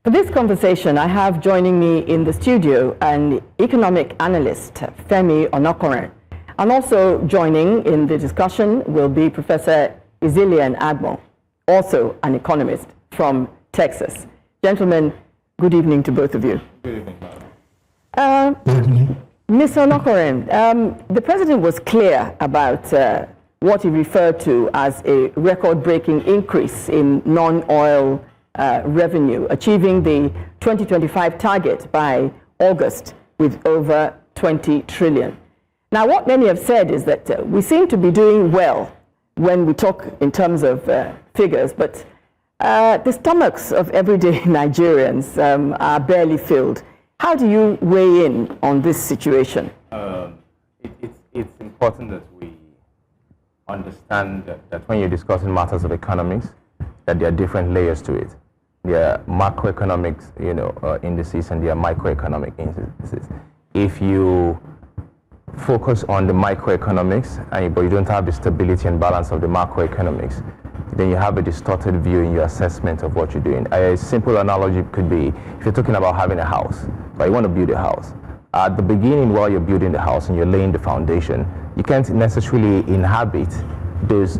For this conversation, I have joining me in the studio an economic analyst, Femi Onakanrenan. And also joining in the discussion will be Professor Izilien Agbon, also an economist from Texas. Gentlemen, good evening to both of you. Good evening, madam. Good evening. Ms. Onakanrenan, the president was clear about what he referred to as a record-breaking increase in non-oil revenue, achieving the 2025 target by August with over 20 trillion. Now, what many have said is that we seem to be doing well when we talk in terms of figures, but the stomachs of everyday Nigerians are barely filled. How do you weigh in on this situation? It's important that we understand that when you're discussing matters of economics, that there are different layers to it. There are macroeconomics, indices, and there are microeconomic indices. If you focus on the microeconomics, but you don't have the stability and balance of the macroeconomics, then you have a distorted view in your assessment of what you're doing. A simple analogy could be, if you're talking about having a house, but you want to build a house. At the beginning, while you're building the house and you're laying the foundation, you can't necessarily inhabit those,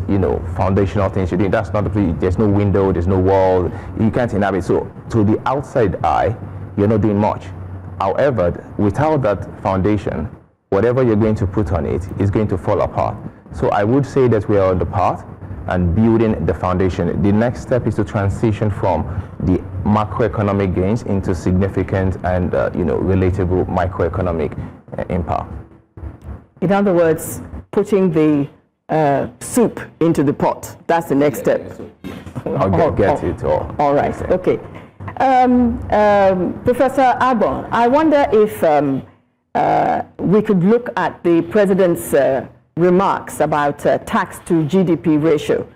foundational things you're doing. That's not there's no window, there's no wall, you can't inhabit. So to the outside eye, you're not doing much. However, without that foundation, whatever you're going to put on it is going to fall apart. So I would say that we are on the path and building the foundation. The next step is to transition from the macroeconomic gains into significant and relatable microeconomic impact. In other words, putting the soup into the pot. That's the next step. I'll get it all. All right, okay. Professor Agbon, I wonder if we could look at the president's remarks about tax-to-GDP ratio.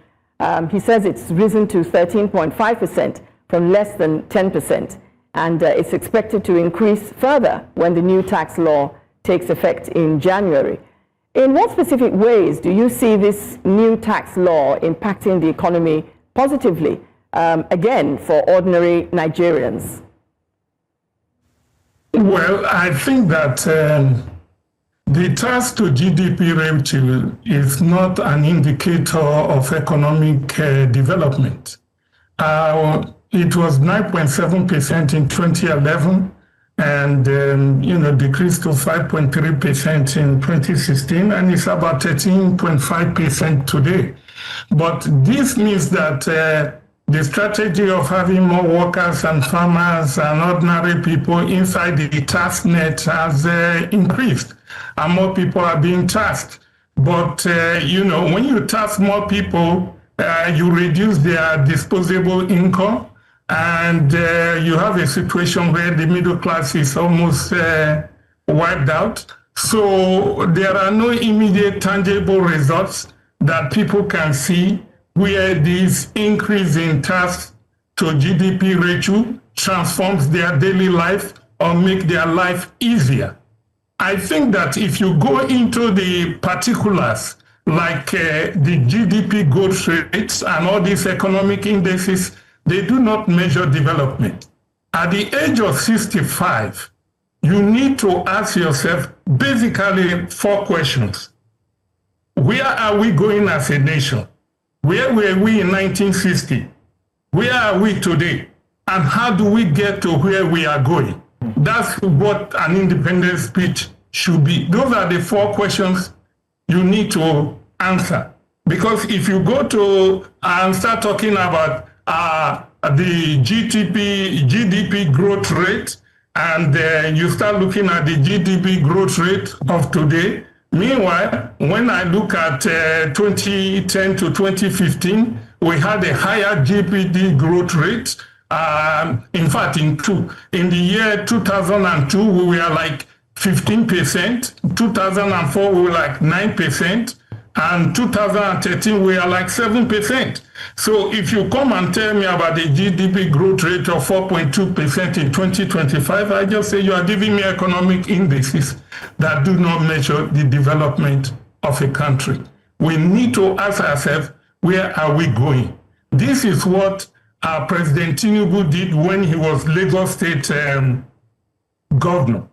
He says it's risen to 13.5% from less than 10%, and it's expected to increase further when the new tax law takes effect in January. In what specific ways do you see this new tax law impacting the economy positively, again, for ordinary Nigerians? Well, I think that the tax-to-GDP ratio is not an indicator of economic development. It was 9.7% in 2011 and decreased to 5.3% in 2016, and it's about 13.5% today. But this means that the strategy of having more workers and farmers and ordinary people inside the tax net has increased, and more people are being taxed. But, when you tax more people, you reduce their disposable income, and you have a situation where the middle class is almost wiped out. So there are no immediate tangible results that people can see where this increase in tax to GDP ratio transforms their daily life or make their life easier. I think that if you go into the particulars, like the GDP growth rates and all these economic indices, they do not measure development. At the age of 65, you need to ask yourself basically 4 questions. Where are we going as a nation? Where were we in 1960? Where are we today? And how do we get to where we are going? That's what an independent speech should be. Those are the 4 questions you need to answer. Because if you go to and start talking about the GDP growth rate, and you start looking at the GDP growth rate of today, meanwhile, when I look at 2010 to 2015, we had a higher GDP growth rate. In fact, in the year 2002, we were like 15%. 2004, we were like 9%. And 2013, we are like 7%. So if you come and tell me about the GDP growth rate of 4.2% in 2025, I just say you are giving me economic indices that do not measure the development of a country. We need to ask ourselves, where are we going? This is what President Tinubu did when he was Lagos State governor.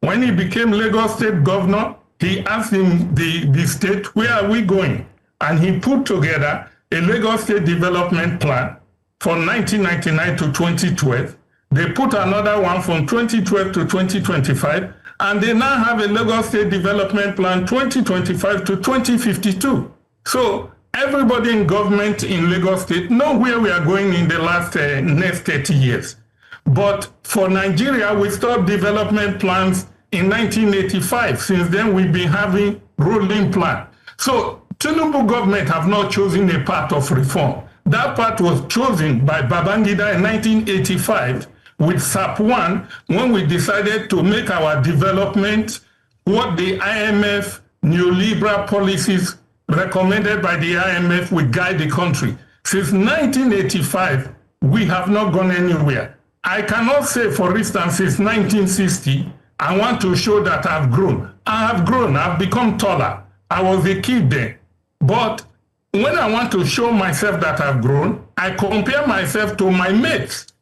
When he became Lagos State governor, he asked him, the state, where are we going? And he put together a Lagos State development plan from 1999 to 2012. They put another one from 2012 to 2025, and they now have a Lagos State development plan 2025 to 2052. So everybody in government in Lagos State know where we are going in the next 30 years. But for Nigeria, we stopped development plans in 1985. Since then, we've been having rolling plan. So Tinubu government have not chosen a path of reform. That path was chosen by Babangida in 1985 with SAP1 when we decided to make our development what the IMF neoliberal policies recommended by the IMF will guide the country. Since 1985, we have not gone anywhere. I cannot say, for instance, since 1960, I want to show that I've grown. I have grown, I've become taller. I was a kid then. But when I want to show myself that I've grown, I compare myself to my mates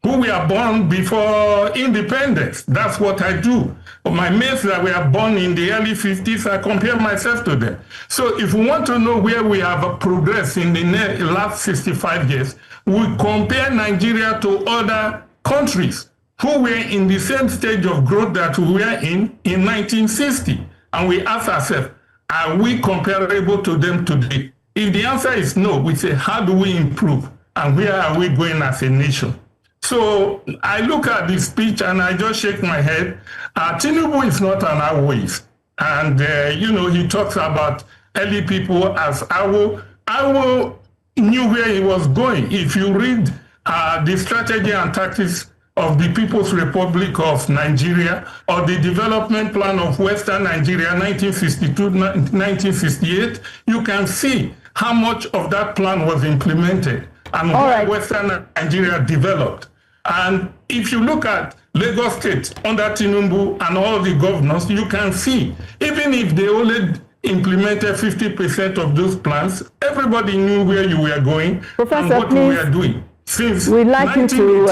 who were born before independence. That's what I do. My mates that were born in the early 50s, I compare myself to them. So if we want to know where we have progressed in the last 65 years, we compare Nigeria to other countries who were in the same stage of growth that we were in 1960. And we ask ourselves, are we comparable to them today? If the answer is no, we say, how do we improve? And where are we going as a nation? So I look at this speech and I just shake my head. Tinubu is not an Awoist. And, he talks about early people as Awo. Awo knew where he was going. If you read the strategy and tactics of the People's Republic of Nigeria or the development plan of Western Nigeria, 1962-1968, you can see how much of that plan was implemented and how Western Nigeria developed. And if you look at Lagos State under Tinubu and all the governors, you can see, even if they only implemented 50% of those plans, everybody knew where you were going, Professor, and what we were doing. Since we'd like you to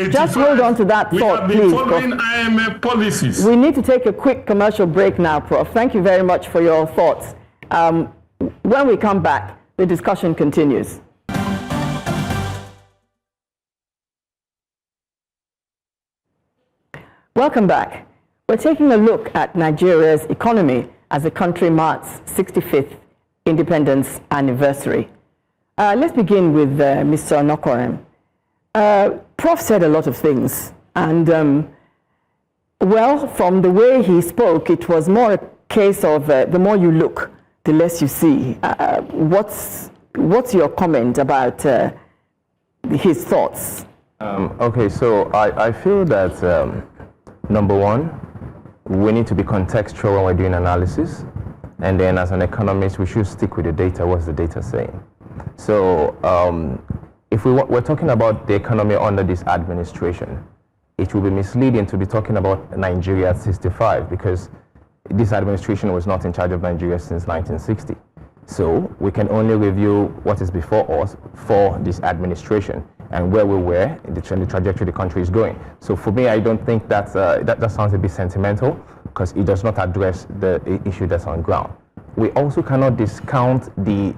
just hold on to that thought, please. We have been following IMF policies. We need to take a quick commercial break now, Prof. Thank you very much for your thoughts. When we come back, the discussion continues. Welcome back. We're taking a look at Nigeria's economy as the country marks 65th independence anniversary. Let's begin with Mr. Onakanrenan. Prof said a lot of things, and from the way he spoke, it was more a case of the more you look, the less you see. What's your comment about his thoughts? Okay, so I feel that number one, we need to be contextual when we're doing analysis, and then as an economist, we should stick with the data. What's the data saying? So if we're talking about the economy under this administration, it will be misleading to be talking about Nigeria at 65 because this administration was not in charge of Nigeria since 1960. So we can only review what is before us for this administration and where we were in the trajectory the country is going. So for me, I don't think that sounds a bit sentimental because it does not address the issue that's on ground. We also cannot discount the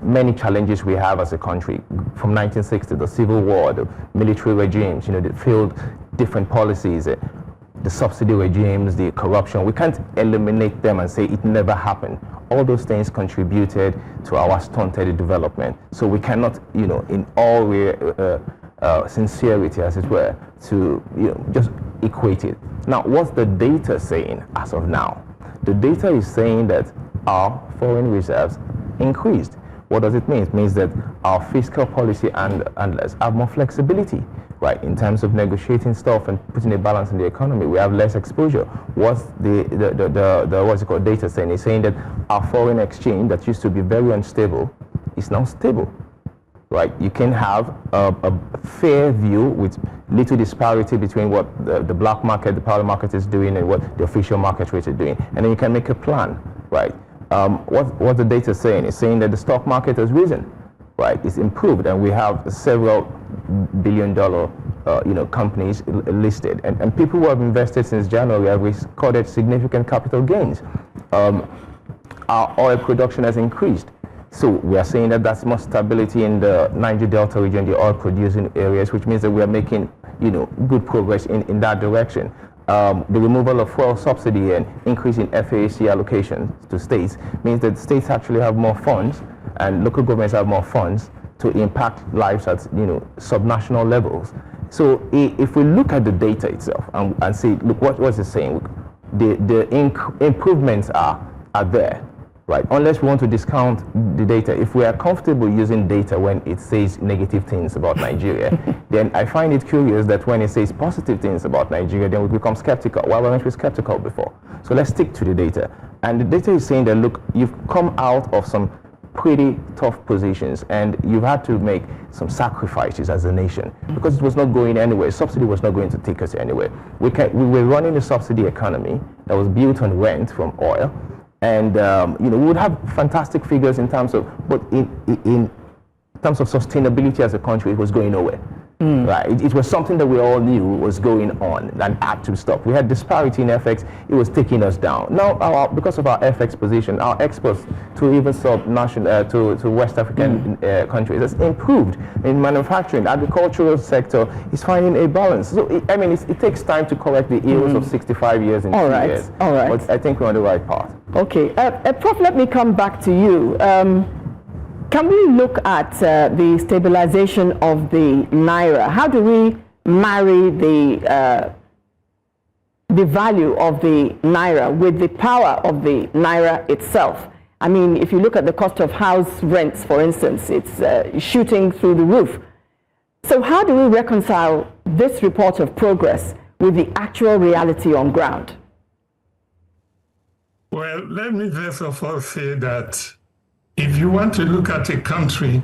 many challenges we have as a country from 1960, the civil war, the military regimes, that failed different policies, the subsidy regimes, the corruption. We can't eliminate them and say it never happened. All those things contributed to our stunted development. So we cannot, in all sincerity, as it were, to just equate it. Now, what's the data saying as of now? The data is saying that our foreign reserves increased. What does it mean? It means that our fiscal policy handlers have more flexibility, right, in terms of negotiating stuff and putting a balance in the economy. We have less exposure. What's what's it called, data saying? It's saying that our foreign exchange that used to be very unstable is now stable, right? You can have a fair view with little disparity between what the black market, the powder market is doing and what the official market rate is doing. And then you can make a plan, right? What the data is saying? It's saying that the stock market has risen, right, is improved, and we have several billion-dollar companies listed, and people who have invested since January have recorded significant capital gains. Our oil production has increased. So we are saying that that's more stability in the Niger Delta region, the oil producing areas, which means that we are making, good progress in that direction. The removal of fuel subsidy and increase in FAAC allocation to states means that states actually have more funds and local governments have more funds to impact lives at, subnational levels. So if we look at the data itself and say, look, what's it saying? The improvements are there. Right, unless we want to discount the data. If we are comfortable using data when it says negative things about Nigeria, then I find it curious that when it says positive things about Nigeria, then we become skeptical. Why weren't we skeptical before? So let's stick to the data. And the data is saying that, look, you've come out of some pretty tough positions and you've had to make some sacrifices as a nation because it was not going anywhere. Subsidy was not going to take us anywhere. We were running a subsidy economy that was built on rent from oil. And we would have fantastic figures in terms of, but in terms of sustainability as a country, it was going nowhere. Right? It was something that we all knew was going on and had to stop. We had disparity in FX; it was taking us down. Now, because of our FX position, our exports to even sub-national to West African countries has improved. In manufacturing, agricultural sector is finding a balance. So, it takes time to correct the ills of 65 years in 2 years. All right. But I think we're on the right path. Okay, Prof, let me come back to you. Can we look at the stabilization of the Naira? How do we marry the value of the Naira with the power of the Naira itself? I mean, if you look at the cost of house rents, for instance, it's shooting through the roof. So how do we reconcile this report of progress with the actual reality on ground? Well, let me first of all say that if you want to look at a country,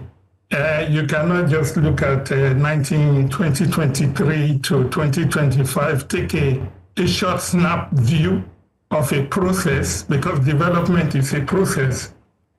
you cannot just look at 2023 to 2025, take a short snap view of a process, because development is a process.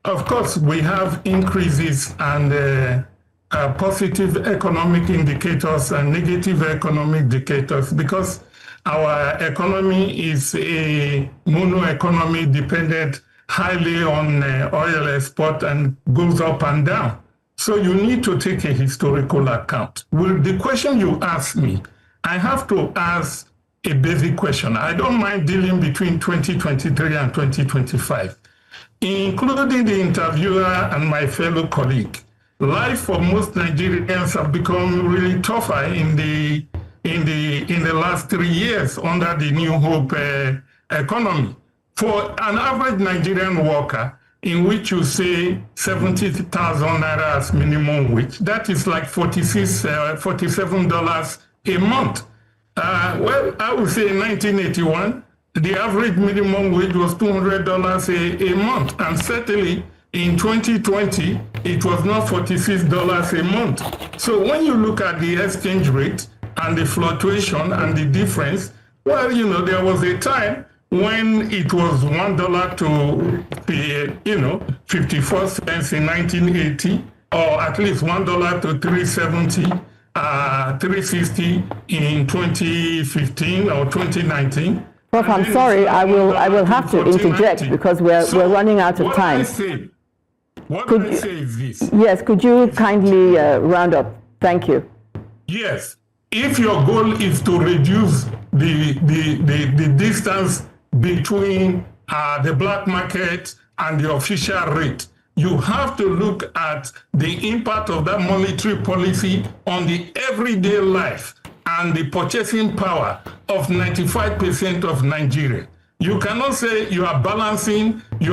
Of course, we have increases and positive economic indicators and negative economic indicators, because our economy is a mono economy dependent highly on oil export and goes up and down. So you need to take a historical account. Well, the question you asked me, I have to ask a basic question. I don't mind dealing between 2023 and 2025, including the interviewer and my fellow colleague. Life for most Nigerians have become really tougher in the last 3 years under the New Hope economy. For an average Nigerian worker, in which you say 70,000 naira as minimum wage, that is like $47 a month. Well, I would say in 1981, the average minimum wage was $200 a month, and certainly in 2020, it was not $46 a month. So when you look at the exchange rate and the fluctuation and the difference, well, there was a time when it was $1 to 54 cents in 1980, or at least $1 to 370, 360 in 2015 or 2019. Prof, I'm sorry, I will have to interject because we're running out of time. What I say is this. Yes, could you kindly round up? Thank you. Yes, if your goal is to reduce the distance between the black market and the official rate, you have to look at the impact of that monetary policy on the everyday life and the purchasing power of 95% of Nigeria. You cannot say you are balancing the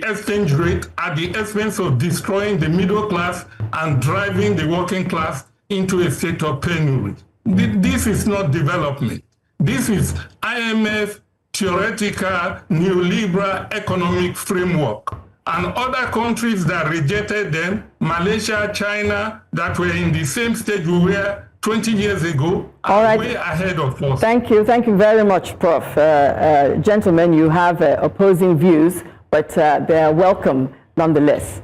exchange rate at the expense of destroying the middle class and driving the working class into a state of penury. This is not development. This is IMF theoretical neoliberal economic framework. And other countries that rejected them, Malaysia, China, that were in the same stage we were 20 years ago, are way ahead of us. Thank you very much, Prof. Gentlemen, you have opposing views but they're welcome nonetheless.